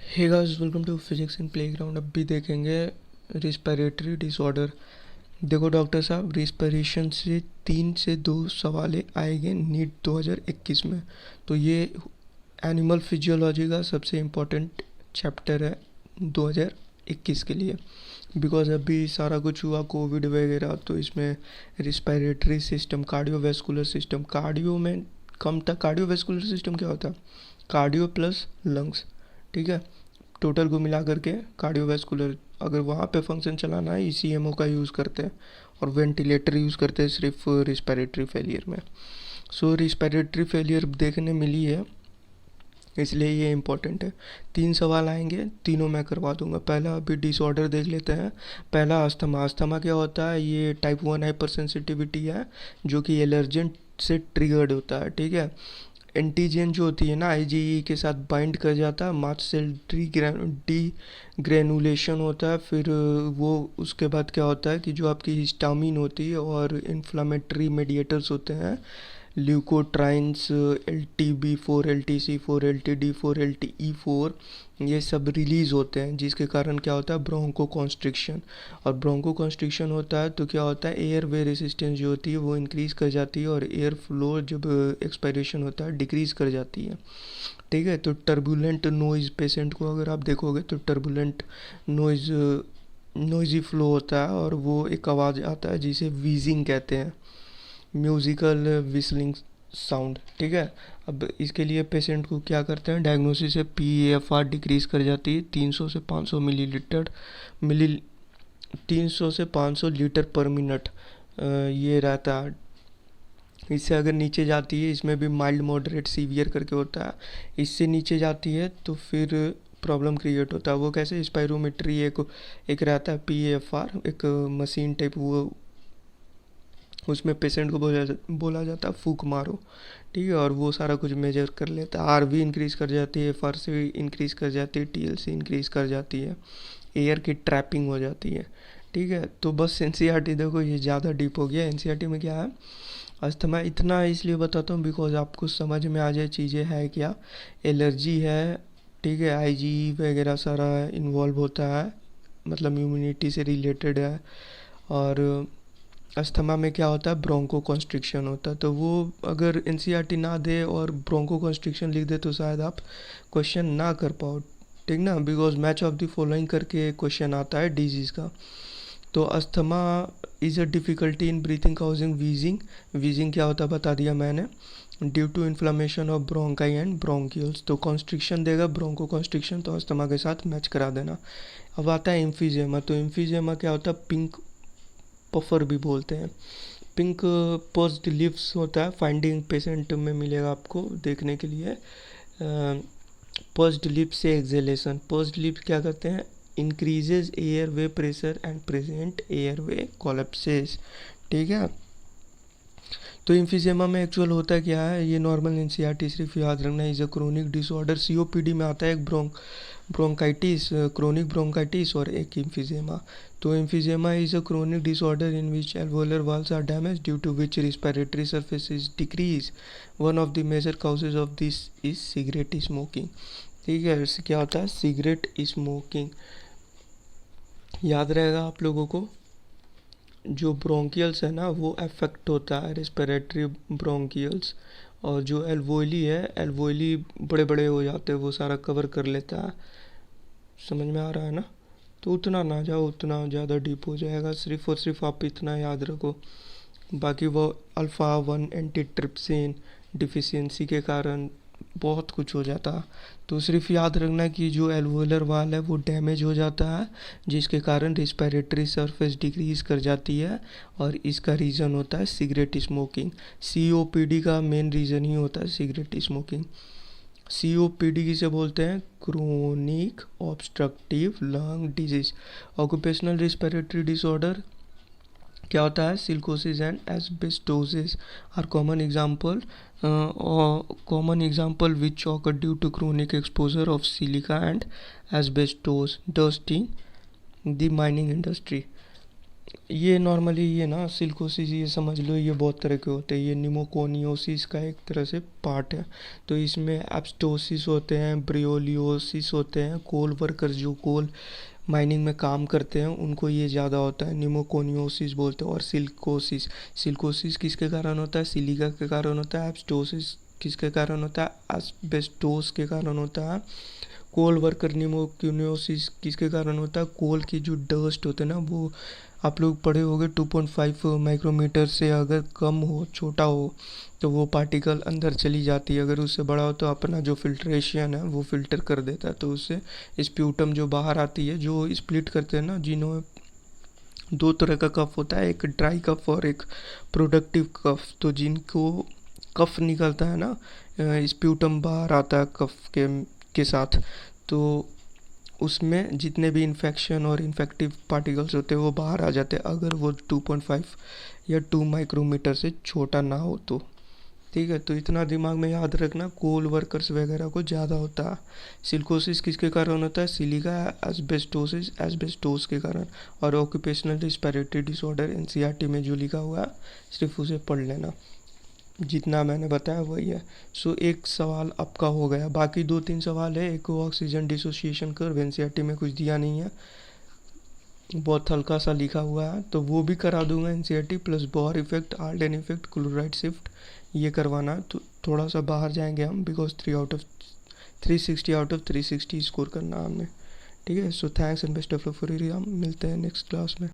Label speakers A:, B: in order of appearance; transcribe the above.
A: Hey guys, welcome to physics in playground. अब भी देखेंगे रिस्पिरेटरी डिसऑर्डर। देखो डॉक्टर साहब, रिस्पिरेशन से 3 से 2 सवाल आएंगे नीट 2021 में। तो ये एनिमल फिजियोलॉजी का सबसे इम्पोर्टेंट चैप्टर है 2021 के लिए। बिकॉज अभी सारा कुछ हुआ कोविड वगैरह, तो इसमें respiratory system, cardiovascular system, cardio में कम था। कार्डियोवैस्कुलर सिस्टम क्या होता है? कार्डियो प्लस लंग्स, ठीक है। टोटल को मिला करके कार्डियोवैस्कुलर। अगर वहाँ पे फंक्शन चलाना है, ईसीएमओ का यूज़ करते हैं और वेंटिलेटर यूज़ करते हैं सिर्फ रिस्पिरेटरी फेलियर में। सो रिस्पिरेटरी फेलियर देखने मिली है, इसलिए ये इम्पोर्टेंट है। 3 सवाल आएंगे, तीनों मैं करवा दूंगा। पहला अभी डिसऑर्डर देख लेते हैं। पहला अस्थमा। अस्थमा क्या होता है? ये टाइप 1 हाइपर सेंसिटिविटी है जो कि एलर्जेंट से ट्रिगर्ड होता है, ठीक है। एंटीजन जो होती है ना, आईजीई के साथ बाइंड कर जाता है, मास्ट सेल डी ग्रेनुलेशन होता है। फिर वो उसके बाद क्या होता है कि जो आपकी हिस्टामिन होती है और इन्फ्लामेटरी मेडिएटर्स होते हैं, leukotrienes, LTB4, LTC4, LTD4, LTE4, ये सब रिलीज़ होते हैं, जिसके कारण क्या होता है? Bronchoconstriction. और ब्रोंको कॉन्स्ट्रिक्शन होता है तो क्या होता है? एयर वे रेसिस्टेंस जो होती है वो इंक्रीज़ कर जाती है और एयर फ्लो जब एक्सपायरेशन होता है डिक्रीज़ कर जाती है, ठीक है। तो टर्बुलेंट नॉइज़, पेशेंट को अगर आप देखोगे तो टर्बुलेंट नॉइज़, नॉइज़ी फ्लो होता है और वो एक आवाज़ आता है जिसे वीजिंग कहते हैं, म्यूज़िकल विस्लिंग साउंड, ठीक है। अब इसके लिए पेशेंट को क्या करते हैं? डायग्नोसिस से PAFR डिक्रीज़ कर जाती है 300 से 500 मिलीलीटर मिली 300 से 500 लीटर पर मिनट ये रहता है। इससे अगर नीचे जाती है, इसमें भी माइल्ड मॉडरेट सीवियर करके होता है, इससे नीचे जाती है तो फिर प्रॉब्लम क्रिएट होता है। वो कैसे? स्पायरोमेट्री एक रहता है PAFR, एक मशीन टाइप, वो उसमें पेशेंट को बोला जाता है फूक मारो, ठीक है। और वो सारा कुछ मेजर कर लेता है। RV इंक्रीज़ कर जाती है, FRC इंक्रीज़ कर जाती है, TLC इंक्रीज़ कर जाती है, एयर की ट्रैपिंग हो जाती है, ठीक है। तो बस NCERT देखो, ये ज़्यादा डीप हो गया। NCERT में क्या है? अस्थमा इतना इसलिए बताता हूँ बिकॉज आपको समझ में आ जाए चीज़ें है क्या। एलर्जी है, ठीक है, IgE वगैरह सारा इन्वॉल्व होता है, मतलब इम्यूनिटी से रिलेटेड है। और अस्थमा में क्या होता है? ब्रोंको कॉन्स्ट्रिक्शन होता है। तो वो अगर NCERT ना दे और ब्रोंको कॉन्स्ट्रिक्शन लिख दे तो शायद आप क्वेश्चन ना कर पाओ, ठीक ना। Because match of the following करके क्वेश्चन आता है डिजीज़ का। तो asthma is a difficulty in breathing causing wheezing. Wheezing क्या होता है बता दिया मैंने। Due to inflammation of bronchi and bronchioles. तो कॉन्स्ट्रिक्शन देगा ब्रोंको कॉन्स्ट्रिक्शन, तो अस्थमा के साथ मैच करा देना। अब आता है एम्फीजेमा। तो एम्फीजेमा क्या होता है? पिंक पफर भी बोलते हैं। पिंक पर्स्ड लिप्स होता है, फाइंडिंग पेशेंट में मिलेगा आपको देखने के लिए। पर्स्ड लिप से एक्सेलेशन। पर्स्ड लिप्स क्या करते हैं? Increases air way pressure and present air way collapses, ठीक है। तो इम्फीजेमा में एक्चुअल होता क्या है? ये नॉर्मल NCERT सिर्फ याद रखना। Is a chronic disorder. COPD में आता है एक ब्रोंकाइटिस, क्रोनिक ब्रोंकाइटिस और एक इम्फीजेमा। तो emphysema is a chronic disorder in which alveolar valves are damaged due to which respiratory surface is decreased. One of the major causes of this is cigarette smoking, ठीक है। इससे क्या होता है? Cigarette smoking. याद रहेगा आप लोगों को, जो ब्रोंकियल्स है ना वो अफेक्ट होता है, रेस्पिरेटरी ब्रोंकियल्स। और जो एल्वोली है, एल्वोली बड़े बड़े हो जाते हैं, वो सारा कवर कर लेता है। समझ में आ रहा है ना? तो उतना ना जाओ, उतना ज़्यादा डीप हो जाएगा। सिर्फ और सिर्फ आप इतना याद रखो। बाकी वो अल्फ़ा 1 एंटीट्रिप्सिन डिफिशियंसी के कारण बहुत कुछ हो जाता। तो सिर्फ याद रखना कि जो एल्वोलर वाल है वो डैमेज हो जाता है, जिसके कारण रिस्पिरेटरी सरफेस डिक्रीज कर जाती है, और इसका रीज़न होता है सिगरेट स्मोकिंग। COPD का मेन रीज़न ही होता है सिगरेट स्मोकिंग। COPD किसे बोलते हैं? Chronic obstructive lung disease. Occupational respiratory disorder क्या होता है? Silicosis and asbestosis are common example which occur due to chronic exposure of silica and asbestos dust in the mining industry. ये normally ये ना silicosis, ये समझ लो ये बहुत तरह के होते हैं, ये निमोकोनियोसिस का एक तरह से पार्ट है। तो इसमें एब्स्टोसिस होते हैं, ब्रियोलियोसिस होते हैं, कोल वर्कर्स जो कोल माइनिंग में काम करते हैं उनको ये ज़्यादा होता है, निमोकोनियोसिस बोलते हैं। और सिलिकोसिस, सिलिकोसिस किसके कारण होता है? सिलिका के कारण होता है। एब्स्टोसिस किसके कारण होता है? एस्बेस्टोस के कारण होता है। कोल वर्कर निमोक्यूनियोसिस किसके कारण होता है? कोल की जो डस्ट होते हैं ना, वो आप लोग पढ़े होंगे 2.5 माइक्रोमीटर से अगर कम हो, छोटा हो, तो वो पार्टिकल अंदर चली जाती है। अगर उससे बड़ा हो तो अपना जो फिल्ट्रेशन है वो फिल्टर कर देता है, तो उससे स्प्यूटम जो बाहर आती है। जो स्प्लिट करते हैं ना, जिन्हों दो तरह का कफ होता है, एक ड्राई कफ और एक प्रोडक्टिव कफ। तो जिनको कफ निकलता है ना, स्प्यूटम बाहर आता है कफ के साथ, तो उसमें जितने भी इन्फेक्शन और इन्फेक्टिव पार्टिकल्स होते हैं वो बाहर आ जाते हैं, अगर वो 2.5 या 2 माइक्रोमीटर से छोटा ना हो तो। ठीक है, तो इतना दिमाग में याद रखना, कोल वर्कर्स वगैरह को ज़्यादा होता है। सिलिकोसिस किसके कारण होता है? सिलिका एस्बेस्टोसिस, एस्बेस्टोस के कारण। और ऑक्यूपेशनल रिस्पिरेटरी डिसऑर्डर एनसीईआरटी में जो लिखा हुआ है सिर्फ उसे पढ़ लेना, जितना मैंने बताया वही है। सो एक सवाल आपका हो गया, बाकी 2-3 सवाल है। एक को ऑक्सीजन डिसोसिएशन कर्व, एनसीईआरटी में कुछ दिया नहीं है, बहुत हल्का सा लिखा हुआ है, तो वो भी करा दूंगा NCERT. Plus Bohr effect, Haldane effect, chloride shift, ये करवाना है। तो थोड़ा सा बाहर जाएंगे हम, बिकॉज 360 आउट ऑफ 360 स्कोर करना है हमने। ठीक है, so thanks and best of luck for exam. मिलते हैं नेक्स्ट क्लास में।